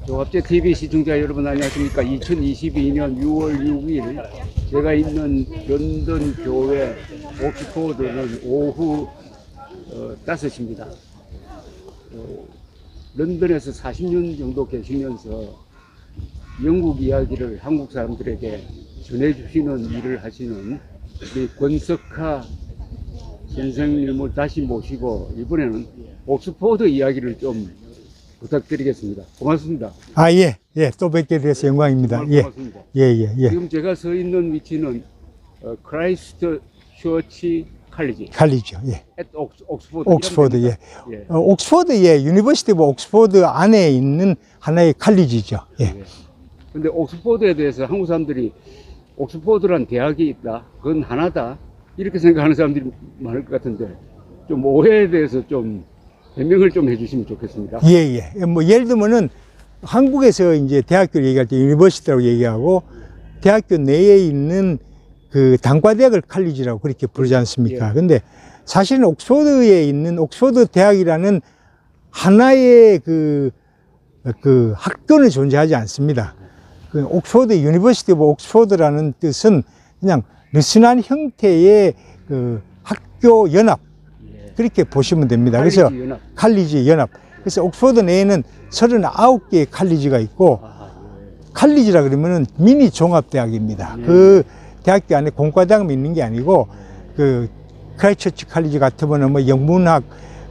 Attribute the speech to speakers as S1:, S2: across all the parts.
S1: 조합제 TV 시청자 여러분 안녕하십니까. 2022년 6월 6일 제가 있는 런던 교회 옥스포드는 오후 5시입니다. 런던에서 40년 정도 계시면서 영국 이야기를 한국 사람들에게 전해주시는 일을 하시는 우리 권석하 선생님을 다시 모시고 이번에는 옥스포드 이야기를 좀 부탁드리겠습니다. 고맙습니다.
S2: 예. 또 뵙게 돼서 영광입니다.
S1: 고맙습니다.
S2: 예.
S1: 지금 제가 서 있는 위치는 크라이스트 처치 칼리지.
S2: 칼리지요. 예.
S1: 옥스포드.
S2: 옥스포드, 예. 옥스포드, 예. 유니버시티 오브 옥스포드 안에 있는 하나의 칼리지죠. 예.
S1: 근데 옥스포드에 대해서 한국 사람들이 옥스포드란 대학이 있다. 그건 하나다. 이렇게 생각하는 사람들이 많을 것 같은데 좀 오해에 대해서 좀 변명을 좀 해주시면 좋겠습니다.
S2: 예. 뭐 예를 들면은 한국에서 이제 대학교를 얘기할 때 유니버시티라고 얘기하고 대학교 내에 있는 그 단과대학을 칼리지라고 그렇게 부르지 않습니까? 근데 사실은 옥스포드에 있는 옥스포드 대학이라는 하나의 그 학교는 존재하지 않습니다. 그 옥스포드 유니버시티 오브 옥스포드라는 뜻은 그냥 느슨한 형태의 그 학교 연합 그렇게 보시면 됩니다. 그래서 칼리지 연합. 그래서 옥스포드 내에는 39개의 칼리지가 있고 칼리지라 그러면은 미니 종합대학입니다. 그 대학교 안에 공과대학만 있는 게 아니고 그 크라이스트처치 칼리지 같으면은 뭐 영문학,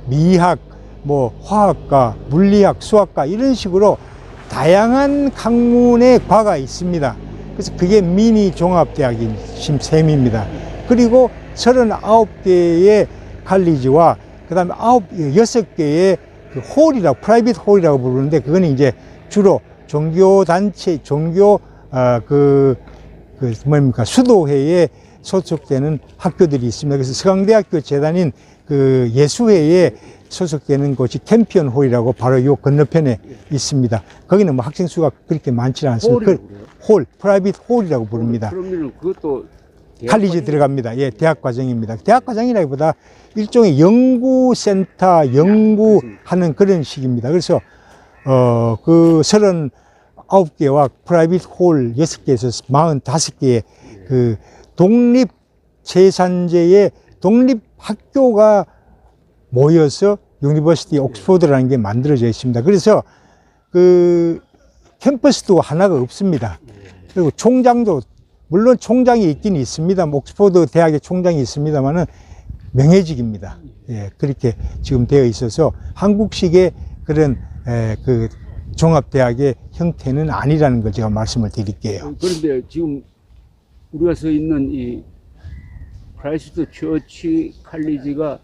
S2: 미학, 뭐 화학과, 물리학, 수학과 이런 식으로 다양한 학문의 과가 있습니다. 그래서 그게 미니 종합대학인 셈입니다. 그리고 39개의 칼리지와 그 다음에 6개의 그 홀이라고, 프라이빗 홀이라고 부르는데 그거는 이제 주로 종교단체, 수도회에 소속되는 학교들이 있습니다. 그래서 서강대학교 재단인 그 예수회에 소속되는 곳이 캠피언 홀이라고 바로 요 건너편에 있습니다. 거기는 뭐 학생 수가 그렇게 많지 않습니다. 홀, 프라이빗 홀이라고 부릅니다.
S1: 그러면 그것도
S2: 칼리지 들어갑니다. 예, 대학 과정입니다. 대학 과정이라기보다 일종의 연구센터, 연구하는 그런 식입니다. 그래서, 그 39개와 프라이빗 홀 6개에서 45개의 그 독립재산제의 독립학교가 모여서 유니버시티 옥스포드라는 게 만들어져 있습니다. 그래서 그 캠퍼스도 하나가 없습니다. 그리고 총장도 물론 총장이 있긴 있습니다. 옥스포드 대학의 총장이 있습니다만은 명예직입니다. 예, 그렇게 지금 되어 있어서 한국식의 그런 그 종합대학의 형태는 아니라는 걸 제가 말씀을 드릴게요.
S1: 그런데 지금 우리가 서 있는 이 크라이스트 처치 칼리지가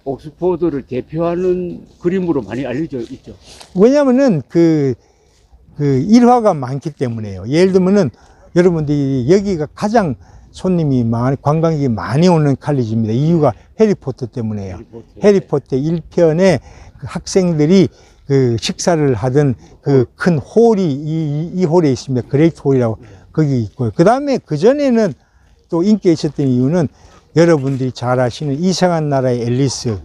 S1: 옥스포드를 대표하는 그림으로 많이 알려져 있죠.
S2: 왜냐하면은 그 일화가 많기 때문에요. 예를 들면은 여러분들이 여기가 가장 손님이 관광객이 많이 오는 칼리지입니다. 이유가 해리포터 때문에요. 해리포터 1편에 그 학생들이 그 식사를 하던 그 큰 홀이 이 홀에 있습니다. 그레이트 홀이라고 거기 있고요. 그 다음에 그전에는 또 인기가 있었던 이유는 여러분들이 잘 아시는 이상한 나라의 앨리스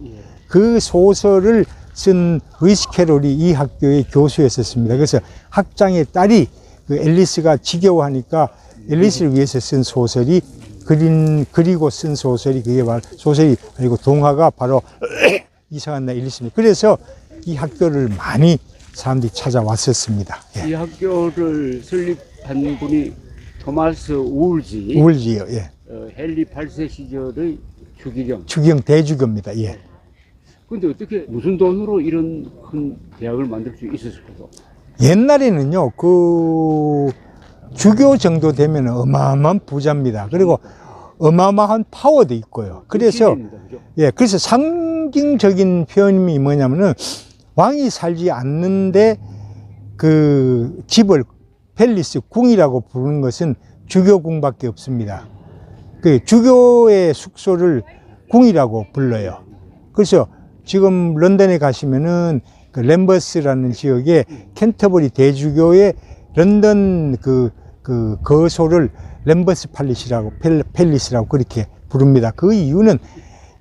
S2: 그 소설을 쓴 루이스 캐롤이 이 학교의 교수였었습니다. 그래서 학장의 딸이 그 앨리스가 지겨워하니까 앨리스를 위해서 쓴 소설이 그리고 쓴 소설이 그게 바로 소설이 아니고 동화가 바로 이상한 나라 앨리스입니다. 그래서 이 학교를 많이 사람들이 찾아왔었습니다. 예.
S1: 이 학교를 설립한 분이 토마스
S2: 우울지요. 예.
S1: 헨리 8세 시절의
S2: 추기경 대주교입니다. 예.
S1: 근데 어떻게 무슨 돈으로 이런 큰 대학을 만들 수 있었을까요?
S2: 옛날에는요, 그 주교 정도 되면 어마어마한 부자입니다. 그리고 어마어마한 파워도 있고요. 그래서 그래서 상징적인 표현이 뭐냐면은 왕이 살지 않는데 그 집을 팰리스 궁이라고 부르는 것은 주교궁밖에 없습니다. 그 주교의 숙소를 궁이라고 불러요. 그래서 지금 런던에 가시면은 그 램버스라는 지역에 캔터버리 대주교의 런던 그 거소를 램버스 팰리스라고 그렇게 부릅니다. 그 이유는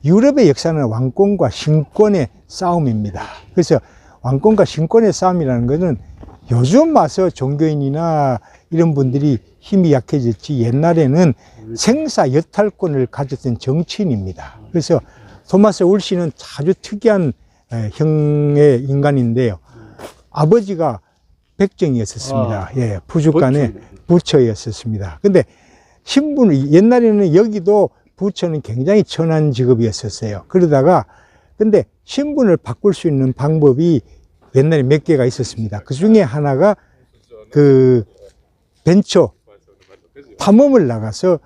S2: 유럽의 역사는 왕권과 신권의 싸움입니다. 그래서 왕권과 신권의 싸움이라는 것은 요즘 와서 종교인이나 이런 분들이 힘이 약해졌지 옛날에는 생사 여탈권을 가졌던 정치인입니다. 그래서 토마스 울시는 아주 특이한 형의 인간인데요. 아버지가 백정이었었습니다. 예, 부주간의 부처였었습니다. 근데 신분이 옛날에는 여기도 부처는 굉장히 천한 직업이었었어요. 그러다가 근데 신분을 바꿀 수 있는 방법이 옛날에 몇 개가 있었습니다. 그 중에 하나가 그 벤처 탐험을 나가서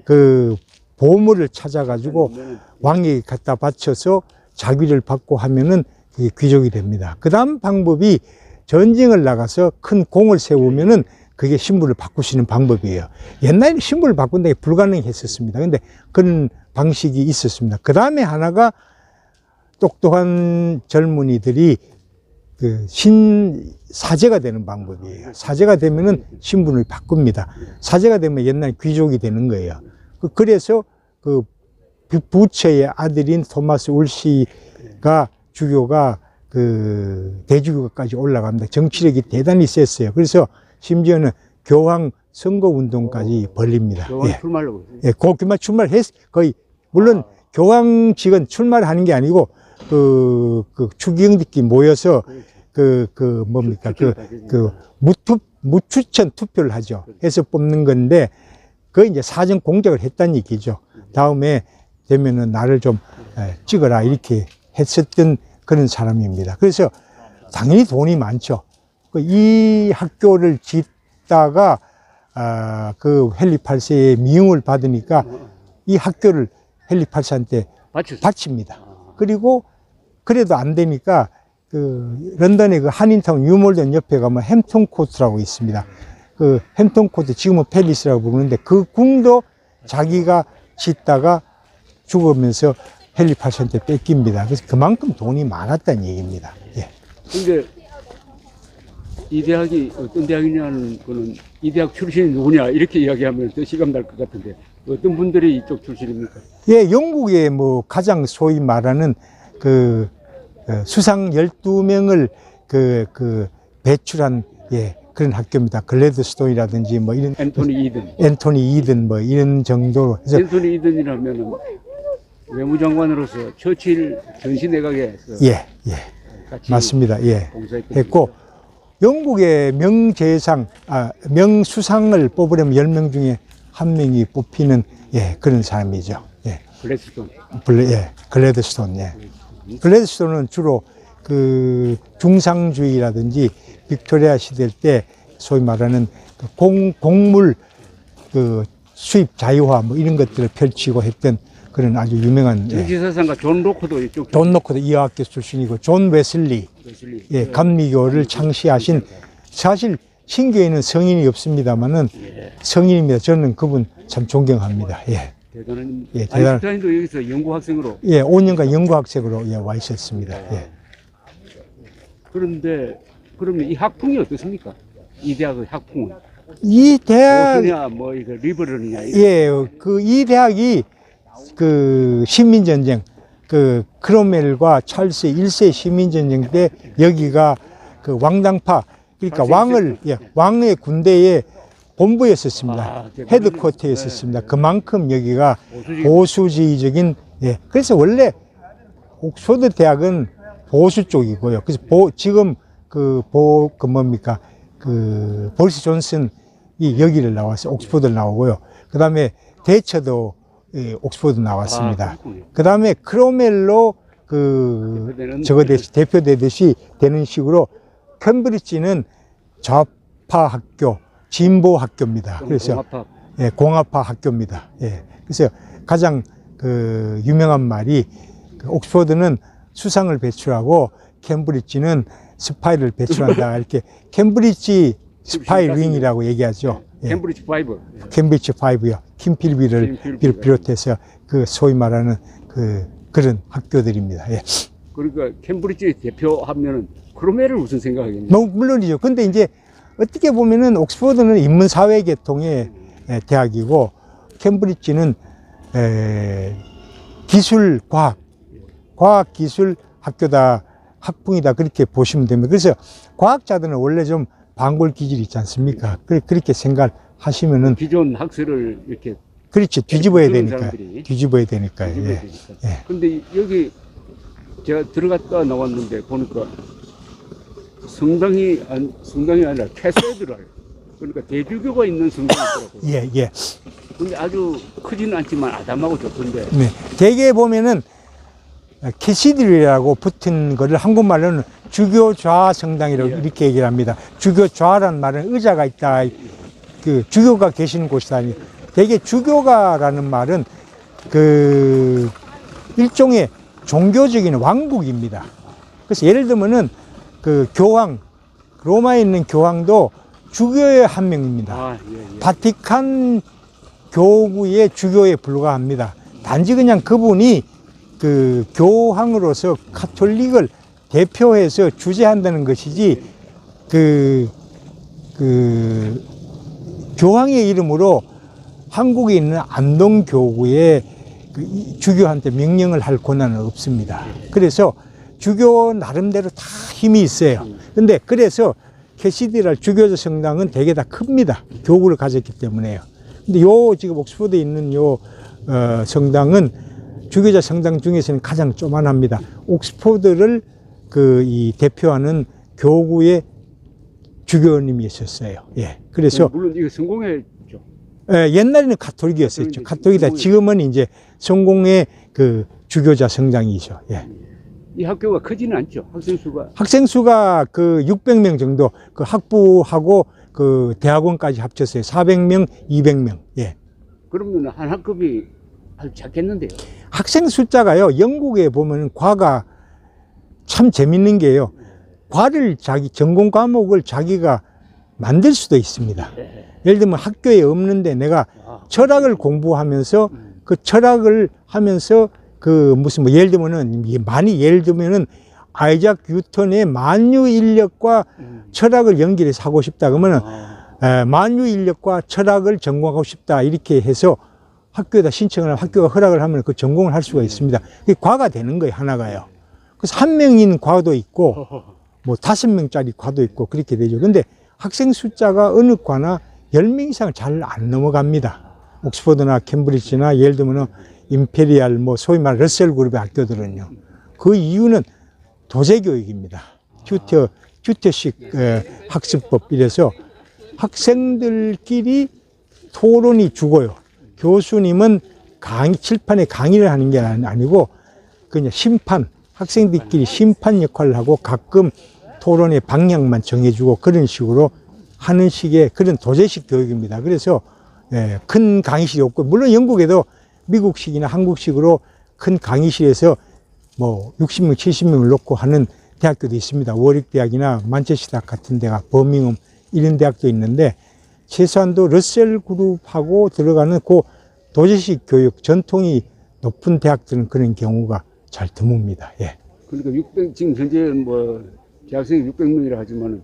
S2: 그 보물을 찾아가지고 왕에게 갖다 바쳐서 자귀를 받고 하면은 그게 귀족이 됩니다. 그 다음 방법이 전쟁을 나가서 큰 공을 세우면은 그게 신분을 바꿀 수 있는 방법이에요. 옛날에는 신분을 바꾼다는 게 불가능했었습니다. 근데 그런 방식이 있었습니다. 그 다음에 하나가 똑똑한 젊은이들이 그 사제가 되는 방법이에요. 사제가 되면은 신분을 바꿉니다. 사제가 되면 옛날 귀족이 되는 거예요. 그래서 그 부처의 아들인 토마스 울시가 주교가 그 대주교까지 올라갑니다. 정치력이 대단히 셌어요. 그래서 심지어는 교황 선거 운동까지 벌립니다.
S1: 교황
S2: 예.
S1: 출마하려고.
S2: 예, 그만 출마했 거의 물론 교황직은 출마를 하는 게 아니고 그 추기경들끼리 모여서 뭡니까 무추천 투표를 하죠. 해서 뽑는 건데 그 이제 사전 공작을 했다는 얘기죠. 다음에 되면은 나를 좀 찍어라 이렇게 했었던 그런 사람입니다. 그래서 당연히 돈이 많죠. 이 학교를 짓다가 그 헨리 8세의 미움을 받으니까 이 학교를 헨리 8세한테 바칩니다. 그리고 그래도 안 되니까 그 런던의 그 한인타운 유몰던 옆에 가면 햄튼 코트라고 있습니다. 그 햄튼 코트 지금은 팰리스라고 부르는데 그 궁도 자기가 짓다가 죽으면서 헨리 8세한테 뺏깁니다. 그래서 그만큼 돈이 많았다는 얘기입니다. 예.
S1: 근데 이 대학이 어떤 대학이냐는 거는 이 대학 출신이 누구냐 이렇게 이야기하면 더 실감 날 것 같은데 어떤 분들이 이쪽 출신입니까?
S2: 예, 영국의 뭐 가장 소위 말하는 그 수상 12명을 배출한 그런 학교입니다. 글래드스톤이라든지 뭐 이런 앤토니 이든 뭐 이런 정도로 해서
S1: 앤토니 이든이라면은 외무장관으로서 처칠 전시 내각에서 같이
S2: 맞습니다. 예. 했고 영국의 명수상을 뽑으려면 10명 중에 한 명이 뽑히는 그런 사람이죠. 예.
S1: 글래드스톤.
S2: 글래드스톤. 예. 글래드스톤은 주로 그 중상주의라든지 빅토리아 시대 때 소위 말하는 곡물 그 수입 자유화 뭐 이런 것들을 펼치고 했던 그런 아주 유명한
S1: 정치사상가 존 로커도 이쪽.
S2: 존 로커도 이 학교 출신이고 존 웨슬리 감리교를 창시하신 사실 신교에는 성인이 없습니다만은 성인입니다. 저는 그분 참 존경합니다. 예.
S1: 대단한. 아인슈타인도 여기서 연구 학생으로.
S2: 5년간 연구 학생으로 와 있었습니다. 예.
S1: 그런데 그러면 이 학풍이 어떻습니까? 이 대학의 학풍은.
S2: 이 대학
S1: 보수냐 뭐 이거 리버럴이냐.
S2: 이 대학이 그 식민전쟁 그 크롬웰과 찰스 1세 식민전쟁 때 여기가 그 왕당파 그러니까 왕의 군대의 본부였었습니다. 헤드쿼터였었습니다. 그만큼 여기가 보수주의적인 그래서 원래 옥스퍼드 대학은 보수 쪽이고요. 그래서 지금 보리스 존슨이 여기를 나와서 옥스퍼드를 나오고요. 그 다음에 대처도 옥스퍼드 나왔습니다. 그 다음에 크로멜로 대표되듯이 되는 식으로 캠브리지는 좌파 학교, 진보 학교입니다. 그래서 공화파 학교입니다. 그래서 가장 유명한 말이 옥스퍼드는 수상을 배출하고 캠브리지는 스파이를 배출한다. 이렇게 캠브리지 스파이 링이라고 얘기하죠.
S1: 캠브리지 5.
S2: 캠브리지 5요. 킴필비를 비롯해서 소위 말하는 그런 학교들입니다.
S1: 그러니까 캠브리지 대표하면은 크로멜을 무슨 생각하겠냐?
S2: 물론이죠. 근데 이제 어떻게 보면은 옥스퍼드는 인문사회 계통의 대학이고 캠브리지는 기술 과학 기술 학교다 학풍이다 그렇게 보시면 됩니다. 그래서 과학자들은 원래 좀 반골 기질이 있지 않습니까? 그렇게 생각하시면은
S1: 기존 학설을 이렇게
S2: 그렇죠. 뒤집어야
S1: 그런
S2: 되니까.
S1: 사람들이
S2: 뒤집어야 되니까.
S1: 뒤집어야
S2: 예.
S1: 되니까.
S2: 예.
S1: 근데 여기 제가 들어갔다 나왔는데 보니까 성당이 아니라 캐세드랄, 그러니까 대주교가 있는 성당이 있더라고요.
S2: 예, 예.
S1: 근데 아주 크지는 않지만 아담하고 좋던데.
S2: 네. 대개 보면은 캐시드리라고 붙은 거를 한국말로는 주교좌 성당이라고
S1: 예.
S2: 이렇게 얘기를 합니다. 주교좌라는 말은 의자가 있다. 그 주교가 계시는 곳이다. 대개 주교가라는 말은 그 일종의 종교적인 왕국입니다. 그래서 예를 들면은 그 교황, 로마에 있는 교황도 주교의 한 명입니다.
S1: 아, 예, 예.
S2: 바티칸 교구의 주교에 불과합니다. 단지 그냥 그분이 그 교황으로서 카톨릭을 대표해서 주재한다는 것이지 그 교황의 이름으로 한국에 있는 안동교구의 그 주교한테 명령을 할 권한은 없습니다. 그래서 주교 나름대로 다 힘이 있어요. 근데 그래서 캐시드랄 주교자 성당은 되게 다 큽니다. 교구를 가졌기 때문에요. 근데 지금 옥스퍼드에 있는 성당은 주교자 성당 중에서는 가장 조만합니다. 옥스퍼드를 이 대표하는 교구의 주교님이셨어요. 예. 그래서
S1: 물론 이거 성공했죠.
S2: 예, 옛날에는 가톨릭이었었죠. 가톨릭이다. 지금은 이제 성공의 그 주교자 성당이죠. 예.
S1: 이 학교가 크지는 않죠.
S2: 학생 수가 그 600명 정도, 그 학부하고 그 대학원까지 합쳤어요. 400명, 200명. 예.
S1: 그러면 한 학급이 아주 작겠는데요.
S2: 학생 숫자가요, 영국에 보면 과가 참 재밌는 게요. 과를 전공 과목을 자기가 만들 수도 있습니다. 예를 들면 학교에 없는데 내가 철학을 공부하면서 그 철학을 하면서 예를 들면은 아이작 뉴턴의 만유 인력과 철학을 연결해서 하고 싶다 그러면은 만유 인력과 철학을 전공하고 싶다 이렇게 해서 학교에다 신청을 하면 학교가 허락을 하면 그 전공을 할 수가 있습니다. 그게 과가 되는 거예요, 하나가요. 그래서 한 명인 과도 있고 뭐 5명짜리 과도 있고 그렇게 되죠. 근데 학생 숫자가 어느 과나 10명 이상 잘 안 넘어갑니다. 옥스퍼드나 캠브리지나 예를 들면 임페리얼 소위 말하는 러셀 그룹의 학교들은요. 그 이유는 도제교육입니다. 튜터식 학습법 이래서 학생들끼리 토론이 죽어요. 교수님은 칠판에 강의를 하는 게 아니고 그냥 학생들끼리 심판 역할을 하고 가끔 토론의 방향만 정해주고 그런 식으로 하는 식의 그런 도제식 교육입니다. 그래서 큰 강의실이 없고, 물론 영국에도 미국식이나 한국식으로 큰 강의실에서 60명, 70명을 놓고 하는 대학교도 있습니다. 워릭 대학이나 만체스터 대학 같은 데가, 버밍엄 이런 대학도 있는데, 최소한도 러셀 그룹하고 들어가는 그 도제식 교육 전통이 높은 대학들은 그런 경우가 잘 드뭅니다. 예.
S1: 그러니까 지금 현재 재학생이 600명이라 하지만은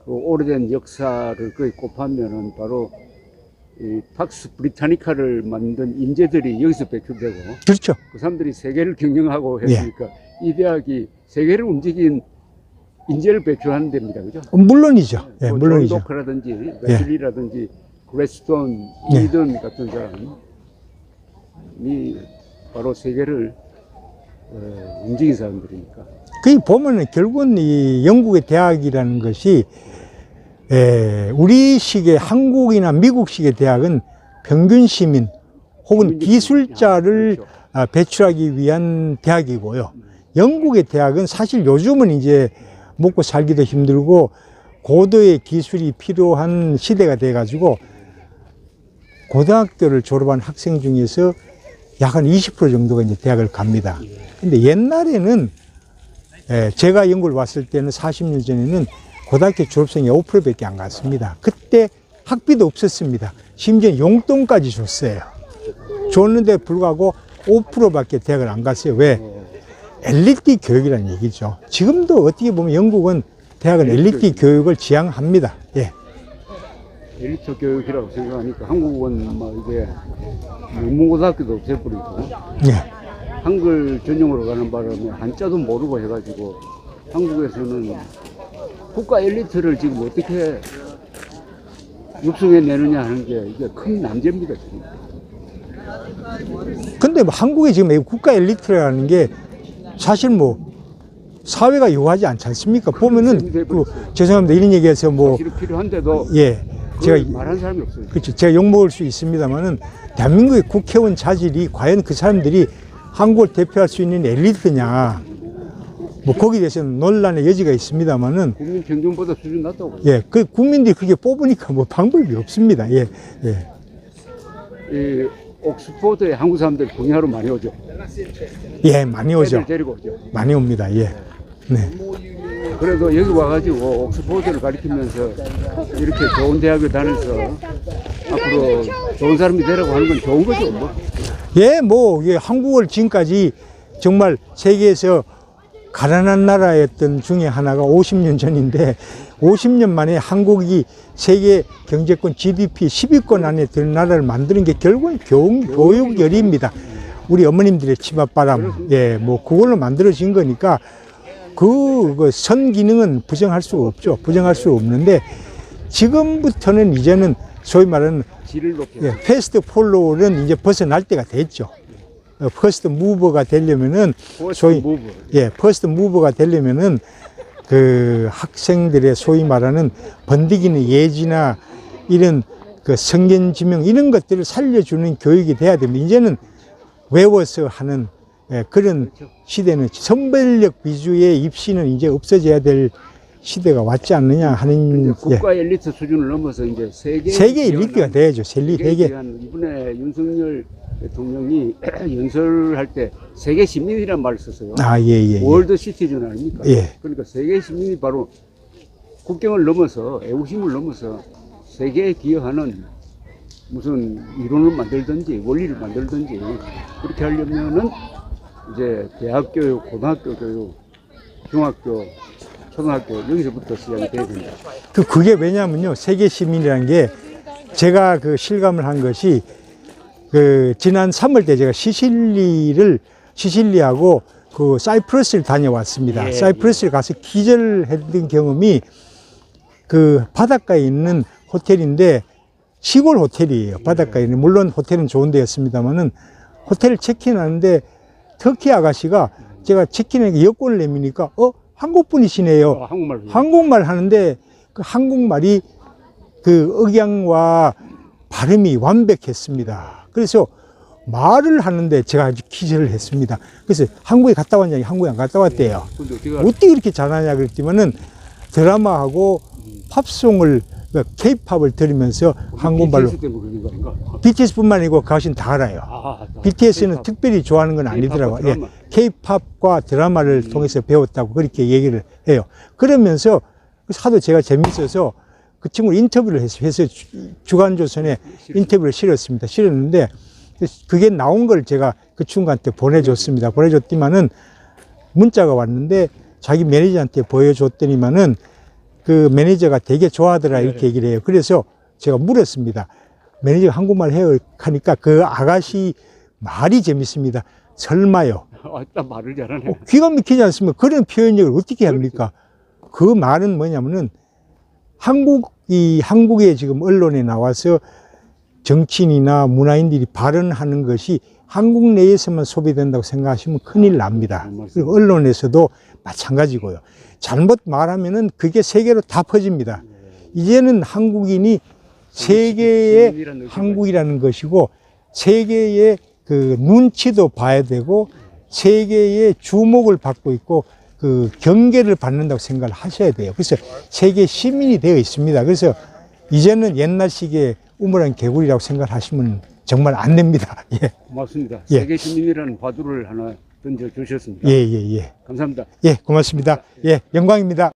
S1: 그 오래된 역사를 거의 곱하면은 바로 이 팍스 브리타니카를 만든 인재들이 여기서 배출되고,
S2: 그렇죠.
S1: 그 사람들이 세계를 경영하고 했으니까 이 대학이 세계를 움직인 인재를 배출하는 데입니다, 그죠?
S2: 물론이죠. 예, 물론이죠.
S1: 존 도크라든지 웨슬리라든지 그레스톤, 이든 같은 사람이 바로 세계를 움직인 사람들이니까.
S2: 그 보면은 결국은 이 영국의 대학이라는 것이 우리식의 한국이나 미국식의 대학은 평균 시민 혹은 기술자를 배출하기 위한 대학이고요. 영국의 대학은 사실 요즘은 이제 먹고 살기도 힘들고 고도의 기술이 필요한 시대가 돼 가지고 고등학교를 졸업한 학생 중에서 약 한 20% 정도가 이제 대학을 갑니다. 근데 옛날에는 제가 영국을 왔을 때는 40년 전에는 고등학교 졸업생이 5%밖에 안 갔습니다. 그때 학비도 없었습니다. 심지어 용돈까지 줬어요. 줬는데 불구하고 5%밖에 대학을 안 갔어요. 왜? 엘리트 교육이라는 얘기죠. 지금도 어떻게 보면 영국은 대학은 엘리트 교육을 지향합니다. 예.
S1: 엘리트 교육이라고 생각하니까 한국은 이게 명문고등학교도 없애버리고
S2: 예.
S1: 한글 전용으로 가는 바람에 한자도 모르고 해가지고 한국에서는 국가 엘리트를 지금 어떻게 육성해 내느냐 하는 게 이게 큰 난제입니다. 지금.
S2: 근데 뭐 한국에 지금 국가 엘리트라는 게 사실 뭐 사회가 요구하지 않지 않습니까? 보면은 그 죄송합니다 이런 얘기해서 뭐
S1: 사실은 필요한데도
S2: 예 제가
S1: 말하는 사람이 없어요.
S2: 그렇죠. 제가 욕먹을 수 있습니다만은 대한민국의 국회의원 자질이 과연 그 사람들이 한국을 대표할 수 있는 엘리트냐 뭐 거기에 대해서는 논란의 여지가 있습니다만은
S1: 국민 평균보다 수준 낮다고 봐요.
S2: 예 그 국민들이 그렇게 뽑으니까 뭐 방법이 없습니다. 예 예.
S1: 이 옥스포드에 한국 사람들이 공연하러 많이 오죠.
S2: 예, 많이 오죠.
S1: 애들 데리고 오죠.
S2: 많이 옵니다. 예. 네.
S1: 그래도 여기 와가지고 옥스포드를 가르치면서 이렇게 좋은 대학을 다녀서 앞으로 좋은 사람이 되라고 하는 건 좋은 거죠. 뭐.
S2: 예, 뭐, 예, 한국을 지금까지 정말 세계에서 가난한 나라였던 중에 하나가 50년 전인데 50년 만에 한국이 세계 경제권 GDP 10위권 안에 드는 나라를 만드는 게 결국은 교육열입니다. 우리 어머님들의 치맛바람, 예, 뭐 그걸로 만들어진 거니까 그 선 기능은 부정할 수 없죠. 부정할 수 없는데 지금부터는 이제는 소위 말하는
S1: 질을 높여.
S2: 예, 패스트 폴로우는 이제 벗어날 때가 됐죠. 퍼스트 무버가 되려면은 소위 예, 퍼스트 무버가 되려면은 그 학생들의 소위 말하는 번디기는 예지나 이런 그 성견지명 이런 것들을 살려주는 교육이 돼야 됩니다. 이제는 외워서 하는 예, 그런 시대는 선별력 위주의 입시는 이제 없어져야 될 시대가 왔지 않느냐 하는
S1: 국가 엘리트 수준을 넘어서 이제
S2: 세계 엘리트가 돼야죠. 세계
S1: 이번에 윤석열 대통령이 연설할 때 세계 시민이란 말을 썼어요.
S2: 아, 예.
S1: 월드 시티즌 아닙니까?
S2: 예.
S1: 그러니까 세계 시민이 바로 국경을 넘어서 애국심을 넘어서 세계에 기여하는 무슨 이론을 만들든지 원리를 만들든지 그렇게 하려면은 이제 대학 교육, 고등학교 교육, 중학교, 초등학교 여기서부터 시작이 돼야 된다.
S2: 그게 왜냐면요. 세계 시민이라는 게 제가 그 실감을 한 것이 그 지난 3월 때 제가 시실리하고 그 사이프러스를 다녀왔습니다.
S1: 예,
S2: 사이프러스를 가서 기절했던 경험이 그 바닷가에 있는 호텔인데 시골 호텔이에요. 바닷가에 있는 물론 호텔은 좋은 데였습니다만은 호텔 체크인하는데 터키 아가씨가 제가 체크인하니까 여권을 내미니까 한국 분이시네요. 한국말 하는데 그 한국말이 그 억양과 발음이 완벽했습니다. 그래서 말을 하는데 제가 아주 기절을 했습니다. 그래서 한국에 갔다 왔냐니 한국에 안 갔다 왔대요. 어떻게 이렇게 잘하냐 그랬더니만은 드라마하고 팝송을 K-팝을 들으면서 한국말로 BTS뿐만 아니고 그것은 다 알아요. BTS는 K-pop. 특별히 좋아하는 건 아니더라고요. 예, K-팝과 드라마를 통해서 배웠다고 그렇게 얘기를 해요. 그러면서 하도 제가 재밌어서 그 친구를 인터뷰를 해서 주간조선에 인터뷰를 실었습니다. 실었는데 그게 나온 걸 제가 그 친구한테 보내줬습니다. 보내줬더니만은 문자가 왔는데 자기 매니저한테 보여줬더니만은 그 매니저가 되게 좋아하더라 이렇게 얘기를 해요. 그래서 제가 물었습니다. 매니저가 한국말 해요 하니까 그 아가씨 말이 재밌습니다. 설마요.
S1: 말을 잘하네.
S2: 귀가 막히지 않습니까? 그런 표현력을 어떻게 합니까? 그 말은 뭐냐면은 한국의 지금 언론에 나와서 정치인이나 문화인들이 발언하는 것이 한국 내에서만 소비된다고 생각하시면 큰일 납니다. 그리고 언론에서도 마찬가지고요. 잘못 말하면은 그게 세계로 다 퍼집니다. 이제는 한국인이 세계의 한국이라는 것이고 세계의 그 눈치도 봐야 되고 세계의 주목을 받고 있고 그 경계를 받는다고 생각을 하셔야 돼요. 그래서 세계 시민이 되어 있습니다. 그래서 이제는 옛날식의 우물한 개구리라고 생각하시면 정말 안 됩니다. 예.
S1: 고맙습니다.
S2: 예.
S1: 세계 시민이라는 바두를 하나 던져 주셨습니다.
S2: 예.
S1: 감사합니다.
S2: 예, 고맙습니다. 예, 영광입니다.